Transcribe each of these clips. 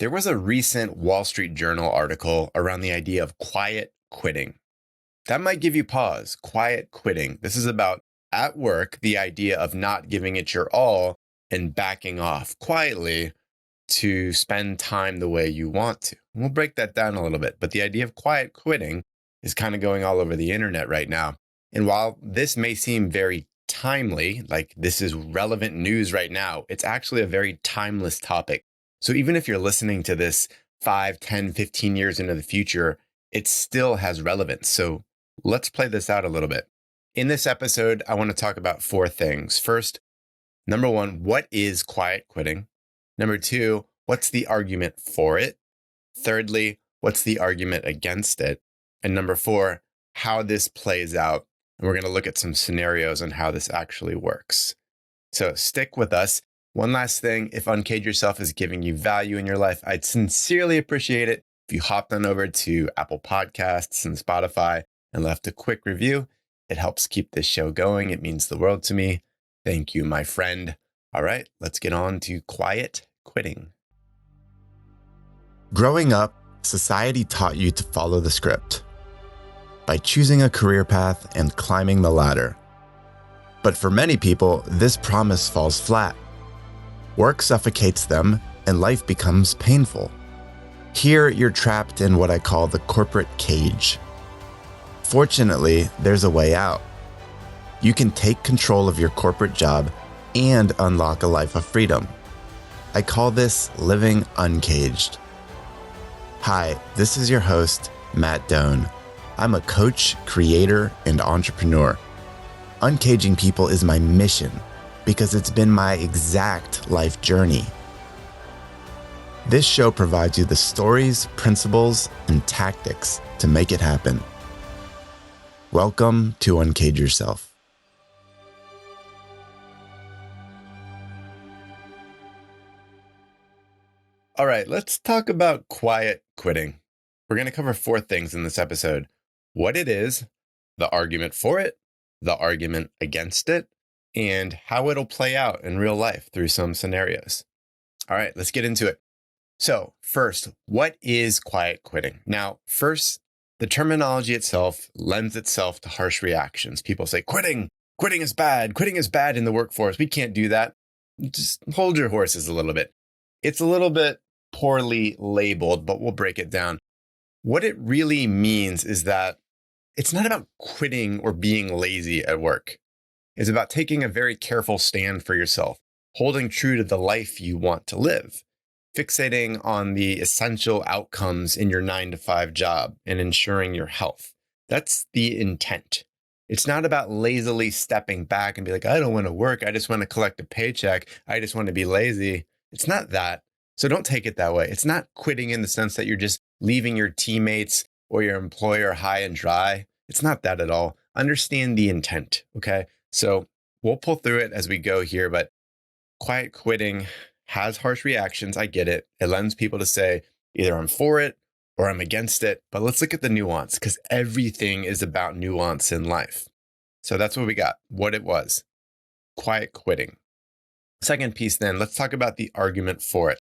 There was a recent Wall Street Journal article around the idea of quiet quitting. That might give you pause. Quiet quitting. This is about at work, the idea of not giving it your all and backing off quietly to spend time the way you want to. We'll break that down a little bit, but the idea of quiet quitting is kind of going all over the internet right now. And while this may seem very timely, like this is relevant news right now, it's actually a very timeless topic. So even if you're listening to this 5, 10, 15 years into the future, it still has relevance. So let's play this out a little bit. In this episode, I want to talk about 4 things. First, number 1, what is quiet quitting? Number 2, what's the argument for it? Thirdly, what's the argument against it? And number 4, how this plays out. And we're going to look at some scenarios on how this actually works. So stick with us. One last thing, if Uncage Yourself is giving you value in your life, I'd sincerely appreciate it if you hopped on over to Apple Podcasts and Spotify and left a quick review. It helps keep this show going. It means the world to me. Thank you, my friend. All right, let's get on to quiet quitting. Growing up, society taught you to follow the script by choosing a career path and climbing the ladder. But for many people, this promise falls flat. Work suffocates them and life becomes painful. Here, you're trapped in what I call the corporate cage. Fortunately, there's a way out. You can take control of your corporate job and unlock a life of freedom. I call this living uncaged. Hi, this is your host, Matt Doan. I'm a coach, creator, and entrepreneur. Uncaging people is my mission because it's been my exact life journey. This show provides you the stories, principles, and tactics to make it happen. Welcome to Uncage Yourself. All right, let's talk about quiet quitting. We're going to cover 4 things in this episode: what it is, the argument for it, the argument against it, and how it'll play out in real life through some scenarios. All right, let's get into it. So first, what is quiet quitting? Now, first, the terminology itself lends itself to harsh reactions. People say, quitting is bad in the workforce. We can't do that. Just hold your horses a little bit. It's a little bit poorly labeled, but we'll break it down. What it really means is that it's not about quitting or being lazy at work. It's about taking a very careful stand for yourself, holding true to the life you want to live, fixating on the essential outcomes in your 9-to-5 job and ensuring your health. That's the intent. It's not about lazily stepping back and be like, I don't want to work. I just want to collect a paycheck. I just want to be lazy. It's not that. So don't take it that way. It's not quitting in the sense that you're just leaving your teammates or your employer high and dry. It's not that at all. Understand the intent, okay? So we'll pull through it as we go here, but quiet quitting has harsh reactions. I get it. It lends people to say either I'm for it or I'm against it. But let's look at the nuance, because everything is about nuance in life. So that's what we got, what it was. Quiet quitting. Second piece then, let's talk about the argument for it.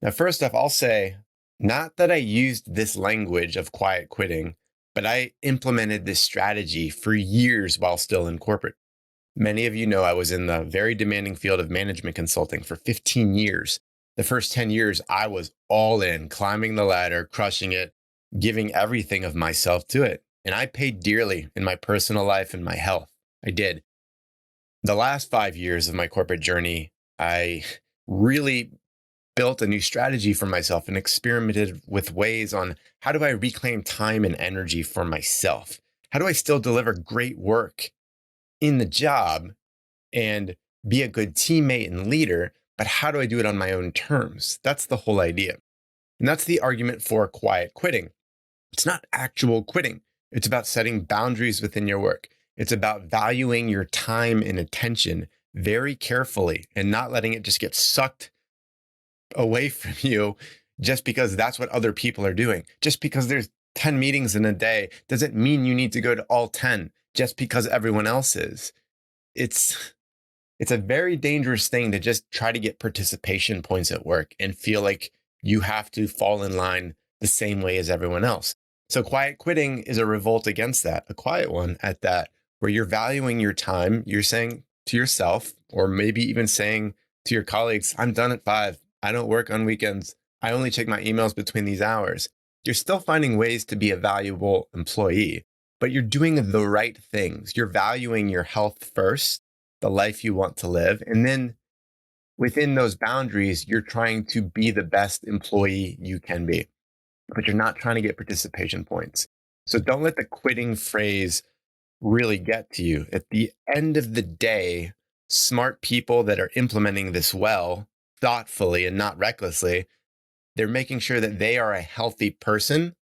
Now, first off, I'll say not that I used this language of quiet quitting, but I implemented this strategy for years while still in corporate. Many of you know I was in the very demanding field of management consulting for 15 years. The first 10 years, I was all in, climbing the ladder, crushing it, giving everything of myself to it. And I paid dearly in my personal life and my health. I did. The last 5 years of my corporate journey, I really built a new strategy for myself and experimented with ways on how do I reclaim time and energy for myself? How do I still deliver great work in the job and be a good teammate and leader, but how do I do it on my own terms? That's the whole idea. And that's the argument for quiet quitting. It's not actual quitting. It's about setting boundaries within your work. It's about valuing your time and attention very carefully and not letting it just get sucked away from you just because that's what other people are doing. Just because there's 10 meetings in a day doesn't mean you need to go to all 10 just because everyone else is. It's a very dangerous thing to just try to get participation points at work and feel like you have to fall in line the same way as everyone else. So quiet quitting is a revolt against that, a quiet one at that, where you're valuing your time. You're saying to yourself, or maybe even saying to your colleagues, I'm done at 5. I don't work on weekends. I only check my emails between these hours. You're still finding ways to be a valuable employee, but you're doing the right things. You're valuing your health first, the life you want to live. And then within those boundaries, you're trying to be the best employee you can be, but you're not trying to get participation points. So don't let the quitting phrase really get to you. At the end of the day, smart people that are implementing this well, thoughtfully and not recklessly, they're making sure that they are a healthy person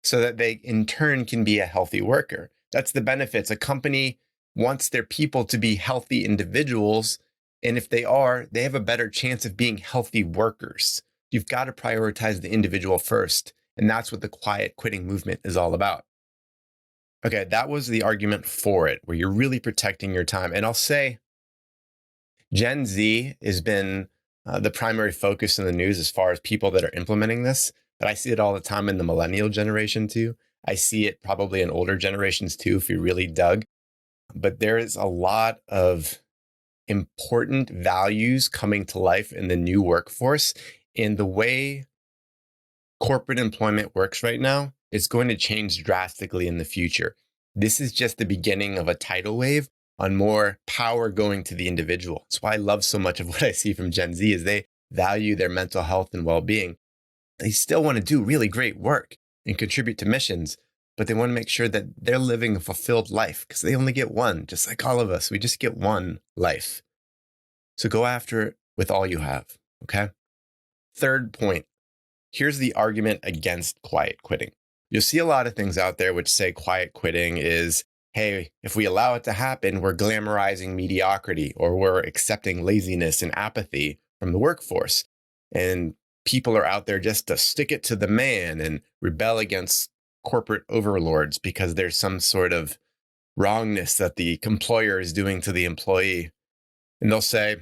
so that they in turn can be a healthy worker. That's the benefits. A company wants their people to be healthy individuals. And if they are, they have a better chance of being healthy workers. You've got to prioritize the individual first. And that's what the quiet quitting movement is all about. Okay, that was the argument for it, where you're really protecting your time. And I'll say Gen Z has been the primary focus in the news as far as people that are implementing this, but I see it all the time in the millennial generation too. I see it probably in older generations too, if you really dug. But there is a lot of important values coming to life in the new workforce. And the way corporate employment works right now is going to change drastically in the future. This is just the beginning of a tidal wave on more power going to the individual. That's why I love so much of what I see from Gen Z is they value their mental health and well-being. They still want to do really great work and contribute to missions, but they want to make sure that they're living a fulfilled life because they only get one, just like all of us. We just get one life. So go after it with all you have, okay? Third point, here's the argument against quiet quitting. You'll see a lot of things out there which say quiet quitting is, hey, if we allow it to happen, we're glamorizing mediocrity or we're accepting laziness and apathy from the workforce. And people are out there just to stick it to the man and rebel against corporate overlords because there's some sort of wrongness that the employer is doing to the employee. And they'll say,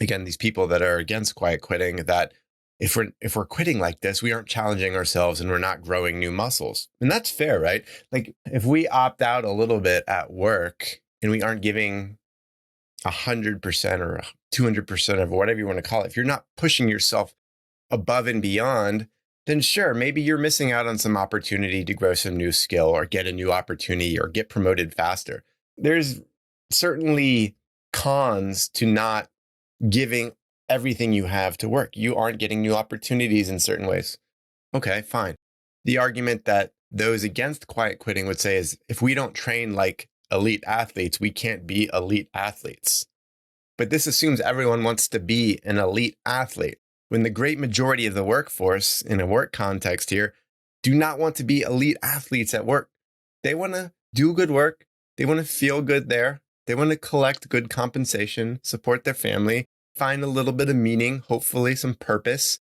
again, these people that are against quiet quitting, that if we're quitting like this, we aren't challenging ourselves and we're not growing new muscles. And that's fair, right? Like if we opt out a little bit at work and we aren't giving 100% or 200% of whatever you want to call it, if you're not pushing yourself above and beyond, then sure, maybe you're missing out on some opportunity to grow some new skill or get a new opportunity or get promoted faster. There's certainly cons to not giving everything you have to work. You aren't getting new opportunities in certain ways. Okay, fine. The argument that those against quiet quitting would say is if we don't train like elite athletes, we can't be elite athletes. But this assumes everyone wants to be an elite athlete, when the great majority of the workforce in a work context here do not want to be elite athletes at work. They want to do good work. They want to feel good there. They want to collect good compensation, support their family, find a little bit of meaning, hopefully some purpose,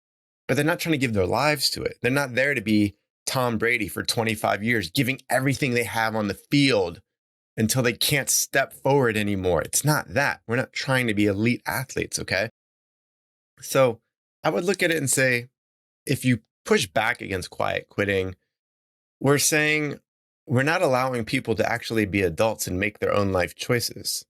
but they're not trying to give their lives to it. They're not there to be Tom Brady for 25 years, giving everything they have on the field until they can't step forward anymore. It's not that. We're not trying to be elite athletes, okay? So I would look at it and say, if you push back against quiet quitting, we're saying we're not allowing people to actually be adults and make their own life choices.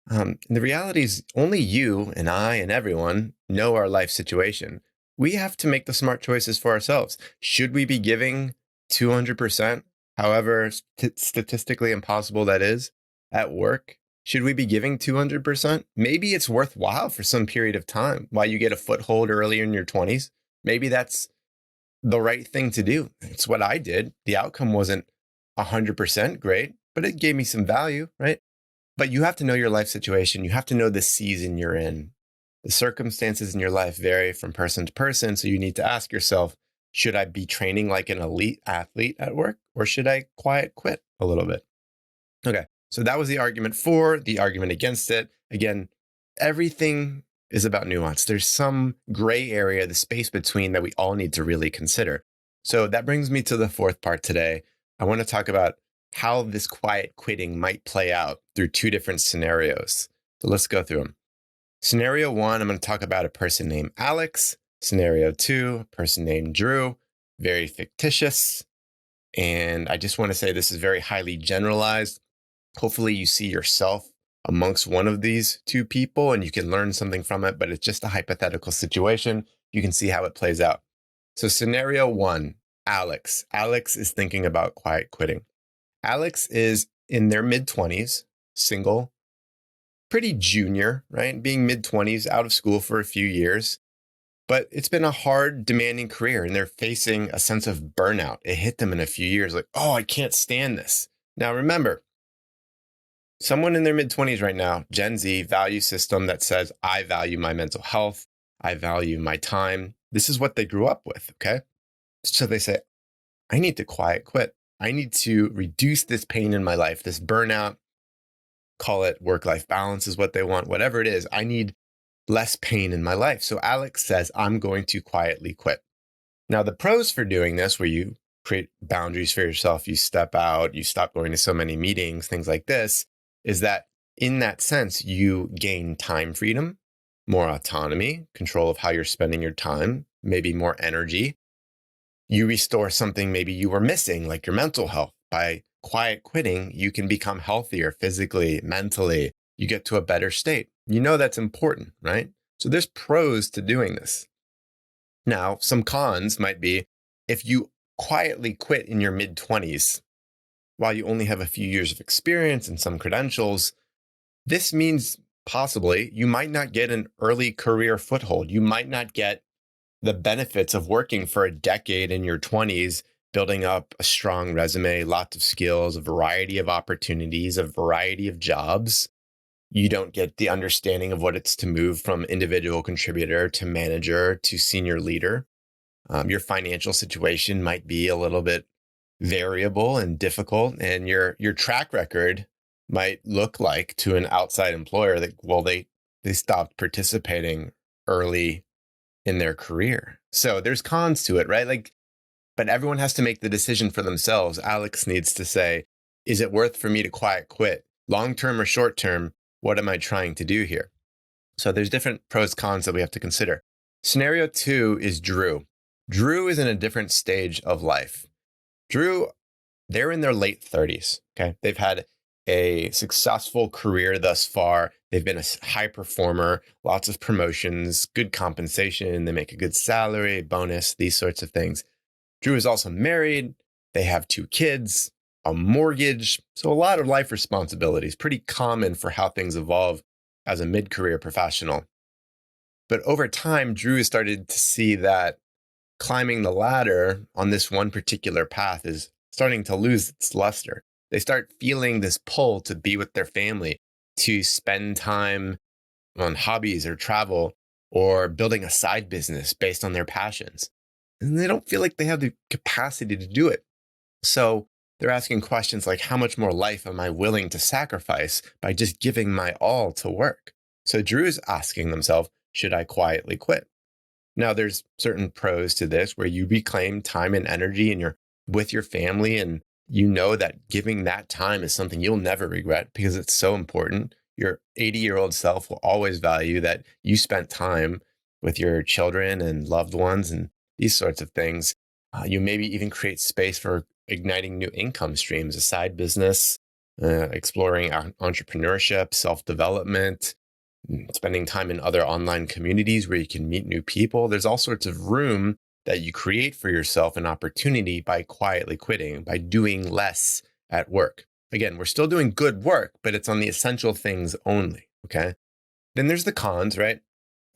And the reality is only you and I and everyone know our life situation. We have to make the smart choices for ourselves. Should we be giving 200%, however statistically impossible that is, at work? Should we be giving 200%? Maybe it's worthwhile for some period of time while you get a foothold earlier in your 20s. Maybe that's the right thing to do. It's what I did. The outcome wasn't 100% great, but it gave me some value, right? But you have to know your life situation. You have to know the season you're in. The circumstances in your life vary from person to person. So you need to ask yourself, should I be training like an elite athlete at work, or should I quiet quit a little bit? Okay. So that was the argument for, the argument against it. Again, everything is about nuance. There's some gray area, the space between, that we all need to really consider. So that brings me to the fourth part today. I want to talk about how this quiet quitting might play out through two different scenarios. So let's go through them. Scenario one, I'm going to talk about a person named Alex. Scenario 2, a person named Drew, very fictitious. And I just want to say this is very highly generalized. Hopefully you see yourself amongst one of these two people and you can learn something from it, but it's just a hypothetical situation. You can see how it plays out. So scenario 1, Alex. Alex is thinking about quiet quitting. Alex is in their mid-20s, single, pretty junior, right? Being mid-20s, out of school for a few years. But it's been a hard, demanding career, and they're facing a sense of burnout. It hit them in a few years like, oh, I can't stand this. Now, remember, someone in their mid-20s right now, Gen Z value system that says, I value my mental health. I value my time. This is what they grew up with, okay? So they say, I need to quiet quit. I need to reduce this pain in my life, this burnout. Call it work-life balance is what they want, whatever it is. I need less pain in my life. So Alex says, I'm going to quietly quit. Now, the pros for doing this, where you create boundaries for yourself, you step out, you stop going to so many meetings, things like this, is that in that sense, you gain time freedom, more autonomy, control of how you're spending your time, maybe more energy. You restore something maybe you were missing, like your mental health. By quiet quitting, you can become healthier physically, mentally. You get to a better state. You know that's important, right? So there's pros to doing this. Now, some cons might be if you quietly quit in your mid-20s, while you only have a few years of experience and some credentials, this means possibly you might not get an early career foothold. You might not get the benefits of working for a decade in your 20s, building up a strong resume, lots of skills, a variety of opportunities, a variety of jobs. You don't get the understanding of what it's to move from individual contributor to manager to senior leader. Your financial situation might be a little bit variable and difficult, and your track record might look like to an outside employer that, well, they stopped participating early in their career. So there's cons to it, right? Like, but everyone has to make the decision for themselves. Alex needs to say, is it worth for me to quiet quit? Long term or short term, what am I trying to do here? So there's different pros, cons that we have to consider. Scenario 2 is Drew. Drew is in a different stage of life. Drew, they're in their late 30s. Okay. They've had a successful career thus far. They've been a high performer, lots of promotions, good compensation. They make a good salary, bonus, these sorts of things. Drew is also married. They have 2 kids, a mortgage. So a lot of life responsibilities, pretty common for how things evolve as a mid-career professional. But over time, Drew has started to see that climbing the ladder on this one particular path is starting to lose its luster. They start feeling this pull to be with their family, to spend time on hobbies or travel or building a side business based on their passions. And they don't feel like they have the capacity to do it. So they're asking questions like, how much more life am I willing to sacrifice by just giving my all to work? So Drew's asking themselves, should I quietly quit? Now, there's certain pros to this where you reclaim time and energy and you're with your family, and you know that giving that time is something you'll never regret because it's so important. Your 80-year-old self will always value that you spent time with your children and loved ones and these sorts of things. You maybe even create space for igniting new income streams, a side business, exploring entrepreneurship, self-development, spending time in other online communities where you can meet new people. There's all sorts of room that you create for yourself an opportunity by quietly quitting, by doing less at work. Again, we're still doing good work, but it's on the essential things only. Okay. Then there's the cons, right?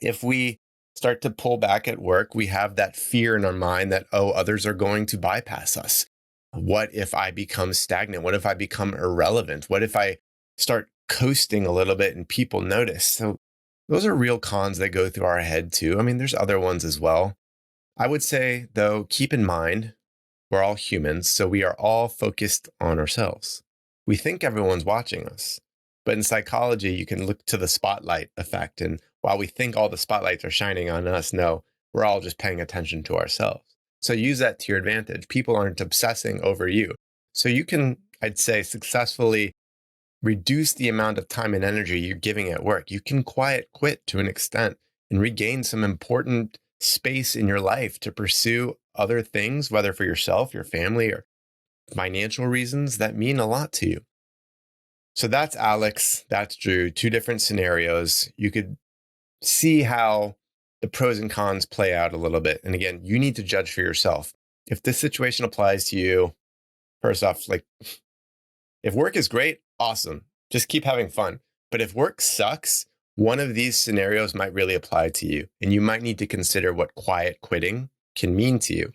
If we start to pull back at work, we have that fear in our mind that, oh, others are going to bypass us. What if I become stagnant? What if I become irrelevant? What if I start coasting a little bit and people notice? So those are real cons that go through our head too. I mean, there's other ones as well. I would say, though, keep in mind, we're all humans, so we are all focused on ourselves. We think everyone's watching us, but in psychology, you can look to the spotlight effect. And while we think all the spotlights are shining on us, no, we're all just paying attention to ourselves. So use that to your advantage. People aren't obsessing over you. So you can, I'd say, successfully reduce the amount of time and energy you're giving at work. You can quiet quit to an extent and regain some important space in your life to pursue other things, whether for yourself, your family, or financial reasons that mean a lot to you. So that's Alex, that's Drew, two different scenarios. You could see how the pros and cons play out a little bit. And again, you need to judge for yourself. If this situation applies to you, first off, like if work is great, awesome. Just keep having fun. But if work sucks, one of these scenarios might really apply to you. And you might need to consider what quiet quitting can mean to you.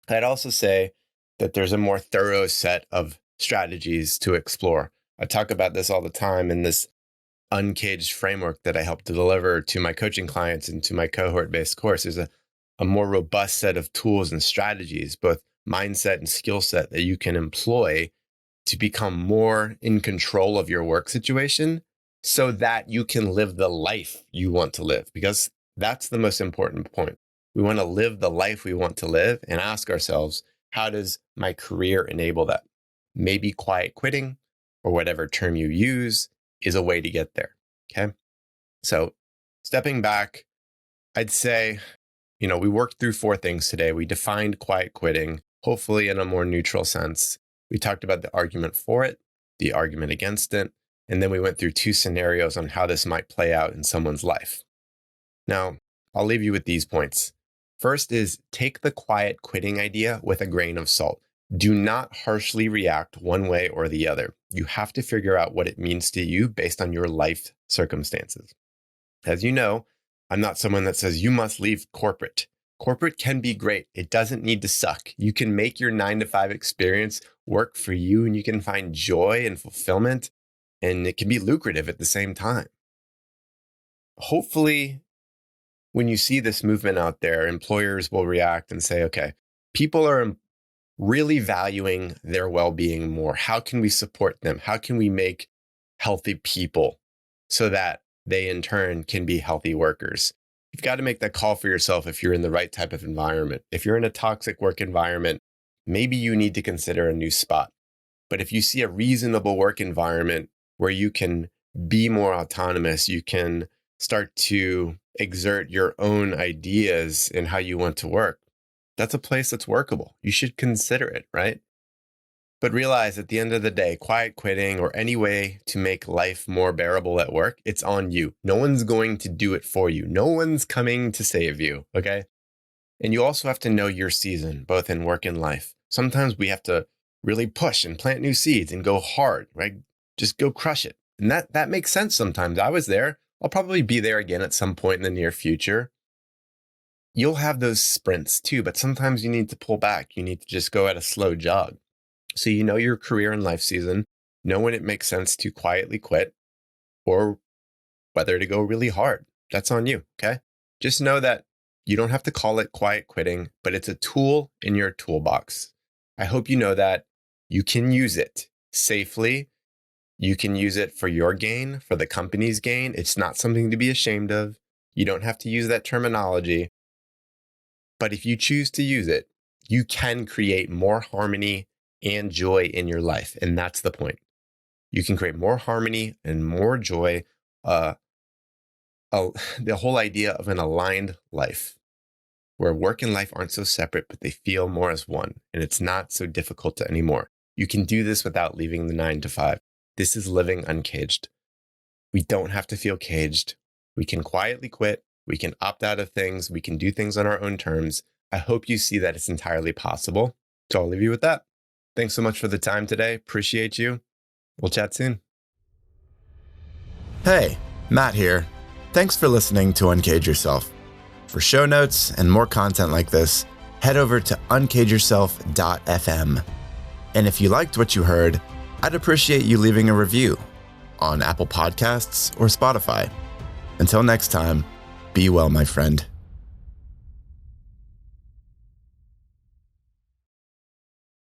I'd also say that there's a more thorough set of strategies to explore. I talk about this all the time in this uncaged framework that I help to deliver to my coaching clients and to my cohort-based course. There's a more robust set of tools and strategies, both mindset and skill set that you can employ to become more in control of your work situation so that you can live the life you want to live, because that's the most important point. We want to live the life we want to live and ask ourselves, how does my career enable that? Maybe quiet quitting, or whatever term you use, is a way to get there. Okay. So stepping back, I'd say, we worked through 4 things today. We defined quiet quitting, hopefully in a more neutral sense. We talked about the argument for it, the argument against it, and then we went through 2 scenarios on how this might play out in someone's life. Now, I'll leave you with these points. First is take the quiet quitting idea with a grain of salt. Do not harshly react one way or the other. You have to figure out what it means to you based on your life circumstances. As you know, I'm not someone that says you must leave corporate. Corporate can be great. It doesn't need to suck. You can make your 9-to-5 experience work for you, and you can find joy and fulfillment, and it can be lucrative at the same time. Hopefully, when you see this movement out there, employers will react and say, okay, people are really valuing their well-being more. How can we support them? How can we make healthy people so that they in turn can be healthy workers? You've got to make that call for yourself if you're in the right type of environment. If you're in a toxic work environment, maybe you need to consider a new spot. But if you see a reasonable work environment where you can be more autonomous, you can start to exert your own ideas in how you want to work, that's a place that's workable. You should consider it, right? But realize at the end of the day, quiet quitting or any way to make life more bearable at work, it's on you. No one's going to do it for you. No one's coming to save you, okay? And you also have to know your season, both in work and life. Sometimes we have to really push and plant new seeds and go hard, right? Just go crush it. And that makes sense sometimes. I was there. I'll probably be there again at some point in the near future. You'll have those sprints too, but sometimes you need to pull back. You need to just go at a slow jog. So you know your career and life season, know when it makes sense to quietly quit or whether to go really hard. That's on you, okay? Just know that you don't have to call it quiet quitting, but it's a tool in your toolbox. I hope you know that you can use it safely. You can use it for your gain, for the company's gain. It's not something to be ashamed of. You don't have to use that terminology. But if you choose to use it, you can create more harmony and joy in your life. And that's the point. You can create more harmony and more joy. The whole idea of an aligned life where work and life aren't so separate, but they feel more as one. And it's not so difficult anymore. You can do this without leaving the 9-to-5. This is living uncaged. We don't have to feel caged. We can quietly quit. We can opt out of things. We can do things on our own terms. I hope you see that it's entirely possible. So I'll leave you with that. Thanks so much for the time today. Appreciate you. We'll chat soon. Hey, Matt here. Thanks for listening to Uncage Yourself. For show notes and more content like this, head over to uncageyourself.fm. And if you liked what you heard, I'd appreciate you leaving a review on Apple Podcasts or Spotify. Until next time, be well, my friend.